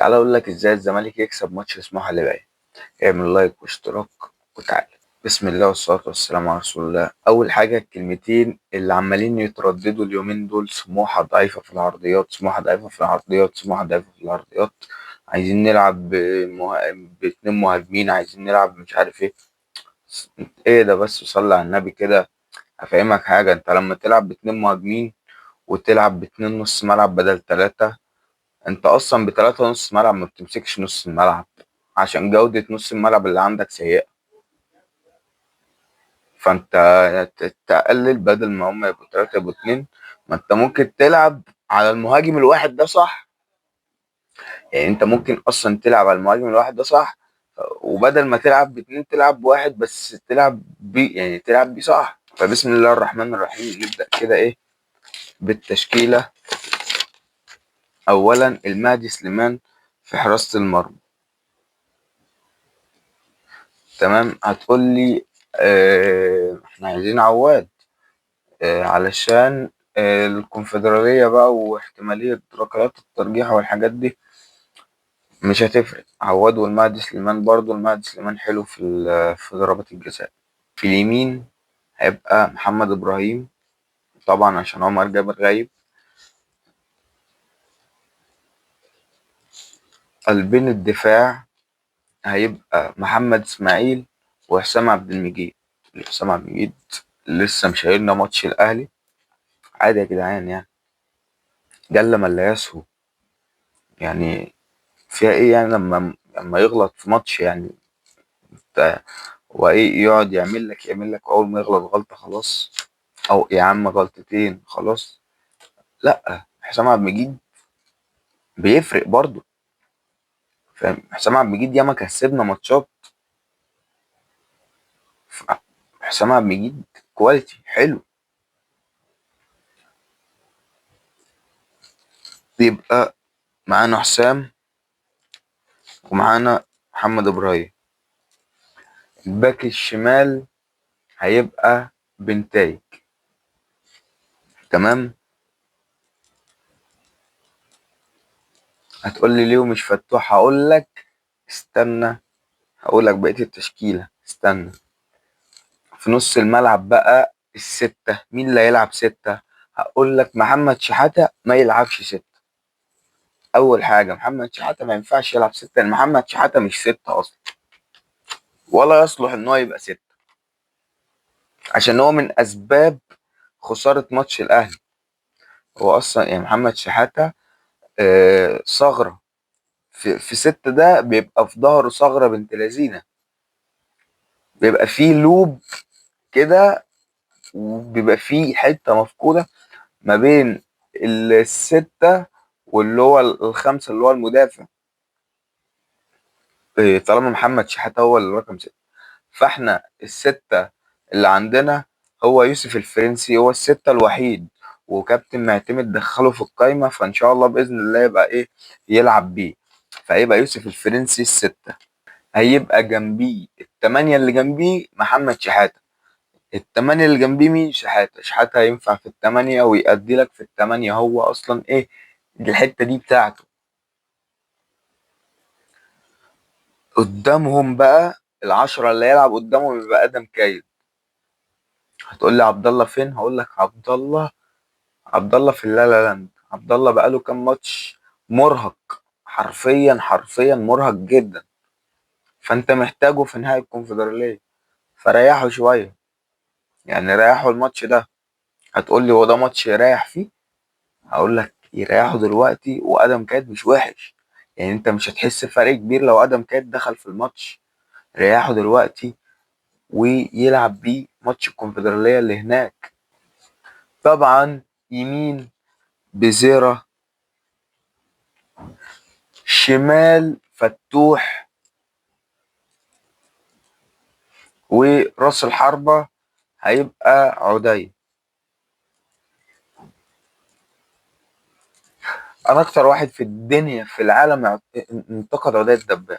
تعالى اقول لك ازاي الزمالك يكسب ماتش سموحة اللي جاي. اعمل لايك واشتراك وتعالى. بسم الله والصلاة والسلام على رسول الله. اول حاجة الكلمتين اللي عمالين يترددوا اليومين دول: سموحة ضعيفة في العرضيات، سموحة ضعيفة في العرضيات، سموحة ضعيفة في العرضيات. عايزين نلعب باتنين مهاجمين، عايزين نلعب مش عارف ايه. ايه ده؟ بس صلي على النبي كده. هفهمك حاجة: انت لما تلعب باتنين مهاجمين وتلعب باتنين نص ملعب بدل تلاتة، انت اصلا بتلاتة نص ملعب ما بتمسكش نص الملعب، عشان جودة نص الملعب اللي عندك سيئة. فانت تقلل، بدل ما هم يبقوا تلاتة يبقوا اتنين. ما انت ممكن تلعب على المهاجم الواحد ده، صح؟ يعني انت ممكن اصلا تلعب على المهاجم الواحد ده، صح؟ وبدل ما تلعب باتنين تلعب بواحد بس، تلعب بيه، يعني تلعب بيه صح. فبسم الله الرحمن الرحيم نبدأ كده ايه بالتشكيلة. اولا المهدي سليمان في حراسة المرمى. تمام. هتقول لي احنا عايزين عواد علشان الكونفدرالية بقى، واحتمالية ركلات الترجيح والحاجات دي. مش هتفرق، عواد والمهدي سليمان برضو. المهدي سليمان حلو في ضربات الجزاء. في اليمين هيبقى محمد إبراهيم، طبعا عشان عمر جابر غايب. قلبين الدفاع هيبقى محمد إسماعيل وحسام عبد المجيد. حسام عبد المجيد لسه مشاهدنا ماتش الأهلي. عادي يا جدعان، يعني جل من لا يسهو. يعني فيها ايه يعني لما يغلط في ماتش؟ يعني وايه يقعد يعمل لك اول ما يغلط غلطة خلاص، او يا عم غلطتين خلاص؟ لا، حسام عبد المجيد بيفرق برضه. فاهم؟ حسام عبد المجيد ياما كسبنا ماتشات. حسام عبد المجيد كواليتي حلو. يبقى معانا حسام ومعانا محمد ابراهيم. الباك الشمال هيبقى بنتايج. تمام. هتقول لي ليه مش فتوح؟ هقول لك استنى، هقول لك بقية التشكيلة، استنى. في نص الملعب بقى الستة، مين اللي هيلعب ستة؟ هقول لك محمد شحاتة ما يلعبش ستة. أول حاجة محمد شحاتة ما ينفعش يلعب ستة، لأن محمد شحاتة مش ستة أصلا، ولا يصلح إن هو يبقى ستة، عشان هو من أسباب خسارة ماتش الأهلي. هو أصلا يعني محمد شحاتة ثغرة في ستة، ده بيبقى في ظهره ثغرة بنت لذينة، بيبقى فيه لوب كده، وبيبقى فيه حتة مفقودة ما بين الستة واللي هو الخمسة اللي هو المدافع. طالما محمد شحاتة هو الرقم ستة، فاحنا الستة اللي عندنا هو يوسف الفرنسي، هو الستة الوحيد، وكابتن معتمد دخله في القايمة، فإن شاء الله بإذن الله يبقى إيه، يلعب بيه. فهيبقى يوسف الفرنسي الستة. هيبقى جنبيه التمانية، اللي جنبيه محمد شحاتة. التمانية اللي جنبيه مين؟ شحاتة. شحاتة هينفع في التمانية ويأدي لك في التمانية، هو أصلا إيه، دي الحتة دي بتاعته. قدامهم بقى العشرة اللي يلعب قدامهم يبقى آدم كايد. هتقول لي عبد الله فين؟ هقول لك عبد الله، عبد الله في اللا لا لاند. عبد الله بقاله كام ماتش مرهق، حرفيا حرفيا مرهق جدا. فانت محتاجه في نهائي الكونفدرالية، فريحه شوية، يعني ريحه الماتش ده. هتقول لي هو ده ماتش يريح فيه؟ هقول لك يريحه دلوقتي، وادم كايد مش وحش، يعني انت مش هتحس فرق كبير لو ادم كايد دخل في الماتش. ريحه دلوقتي ويلعب بيه ماتش الكونفدرالية اللي هناك. طبعا يمين بزيرة، شمال فتوح، وراس الحربة هيبقى عدي. انا اكتر واحد في الدنيا في العالم انتقد عدي الدباغ،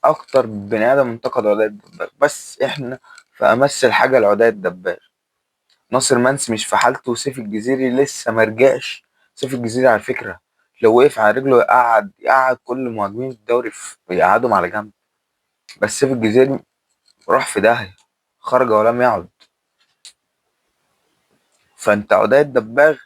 اكتر بني ادم انتقد عدي الدباغ، بس احنا في امس الحاجة لعدي الدباغ. ناصر منسي مش في حالته، وسيف الجزيري لسه ما رجعش. سيف الجزيري على فكرة لو وقف على رجله يقعد كل مهاجمين الدوري يقعدهم على جنب. بس سيف الجزيري راح في داهية، خرج ولم يعد. فانت عدي الدباغ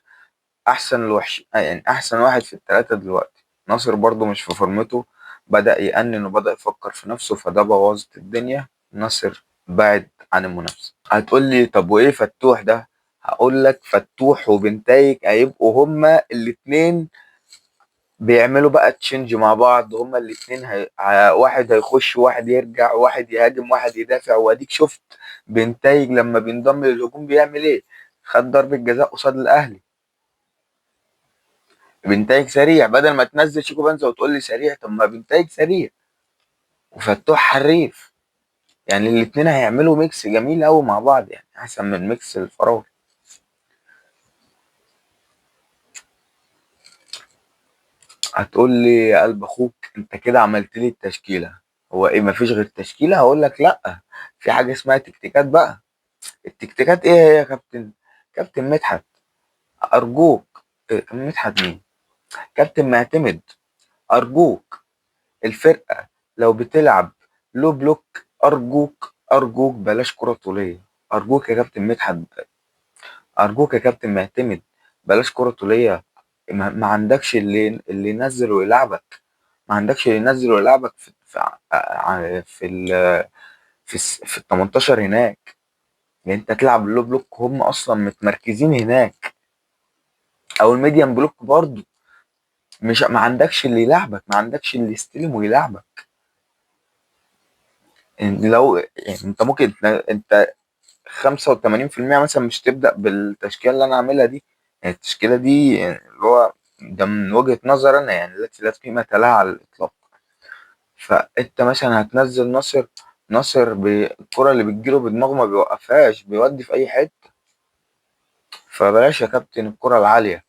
احسن الوحش، يعني احسن واحد في الثلاثة دلوقتي. ناصر برضو مش في فورمته، بدأ يأنن وبدأ يفكر في نفسه، فده بوظت الدنيا. ناصر بعد عن المنافسة. هتقول لي طب وايه فتوح ده؟ هقول لك فتوح وبنتايج هيبقوا هما الاتنين بيعملوا بقى تشينج مع بعض. هما الاتنين واحد هيخش واحد يرجع، واحد يهاجم واحد يدافع. واديك شفت بنتايج لما بينضم للهجوم بيعمل ايه؟ خد ضربة جزاء قصاد الاهلي. بنتايج سريع، بدل ما تنزل شيكو بنزا وتقول لي سريع، طب ما بنتايج سريع وفتوح حريف. يعني الاتنين هيعملوا ميكس جميل قوي مع بعض، يعني احسن من ميكس الفراولة. هتقول لي يا قلب اخوك انت كده عملت لي التشكيله، هو ايه مفيش غير تشكيله؟ هقول لك لا، في حاجه اسمها تكتيكات بقى. التكتيكات ايه هي يا كابتن؟ كابتن مدحت، ارجوك. كابتن مدحت مين؟ كابتن معتمد، ارجوك. الفرقه لو بتلعب لو بلوك، ارجوك بلاش كره طوليه. ارجوك يا كابتن مدحت، ارجوك يا كابتن معتمد، بلاش كره طوليه. ما عندكش اللي ينزل ويلعبك. ما عندكش اللي ينزل ويلعبك في ال 18 هناك. يعني انت تلعب اللو بلوك، هم اصلا متمركزين هناك، او الميديم بلوك برضو. مش ما عندكش اللي يلعبك، ما عندكش اللي يستلم ويلعبك. يعني لو يعني انت ممكن انت 85% مثلا مش تبدأ بالتشكيلة اللي انا عاملها دي. يعني التشكيلة دي يعني اللي هو ده من وجهة نظر انا، يعني التي لا قيمة لها على الاطلاق. فانت مثلا هتنزل ناصر. ناصر بالكرة اللي بتجيله بدماغه ما بيوقفهاش، بيودي في اي حتة. فبلاش يا كابتن الكرة العالية.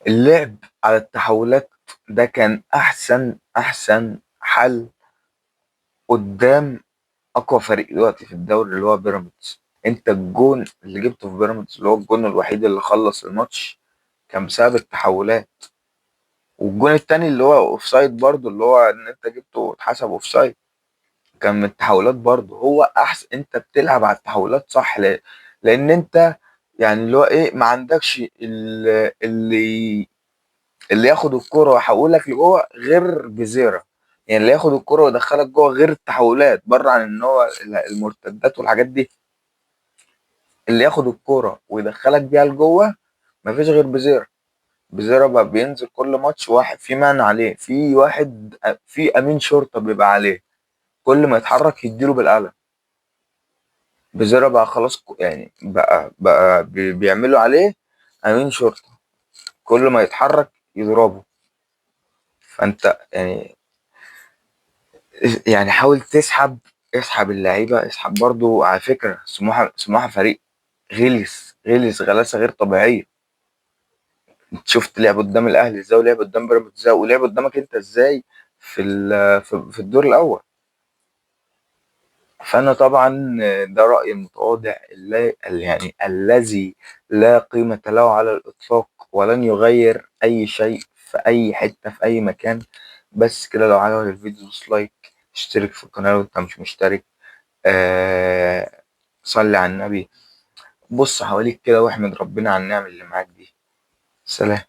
اللعب على التحولات ده كان احسن حل قدام اقوى فريق دلوقتي في الدوري اللي هو بيراميدز. انت الجون اللي جبته في بيراميدز اللي هو الجون الوحيد اللي خلص الماتش كان بسبب التحولات. والجون التاني اللي هو اوفسايد برضو، اللي هو ان انت جبته واتحسب اوفسايد، كان من التحولات برضو. هو احسن انت بتلعب على التحولات صح، لان انت يعني اللي هو ايه ما عندكش اللي ياخد الكرة ويحولك لجوه غير بزيرة. يعني اللي ياخد الكرة ويدخلك جوه غير التحولات، بره عن ان هو المرتدات والحاجات دي. اللي ياخد الكرة ويدخلك بيها لجوه مفيش غير بزيرة. بزيرة بقى بينزل كل ماتش واحد في مان عليه، في واحد في امين شرطة بيبقى عليه، كل ما يتحرك يديله بالقلم. بزيرة بقى خلاص، يعني بقى بيعملوا عليه امين شرطة، كل ما يتحرك يضربه. فانت يعني حاول اسحب اللعيبه، اسحب برضو. على فكره سموحه فريق غلس غلاسه غير طبيعيه. انت شفت لعب قدام الاهلي ازاي، ولعب قدام بيراميدز ازاي، ولعب قدامك انت ازاي في الدور الاول. فانا طبعا ده رايي المتواضع، يعني الذي لا قيمه له على الاطلاق، ولن يغير اي شيء في اي حته في اي مكان. بس كده، لو عجبك الفيديو دوس لايك، اشترك في القناه لو انت مش مشترك. آه صلي على النبي، بص حواليك كده واحمد ربنا على النعم اللي معاك دي. سلام.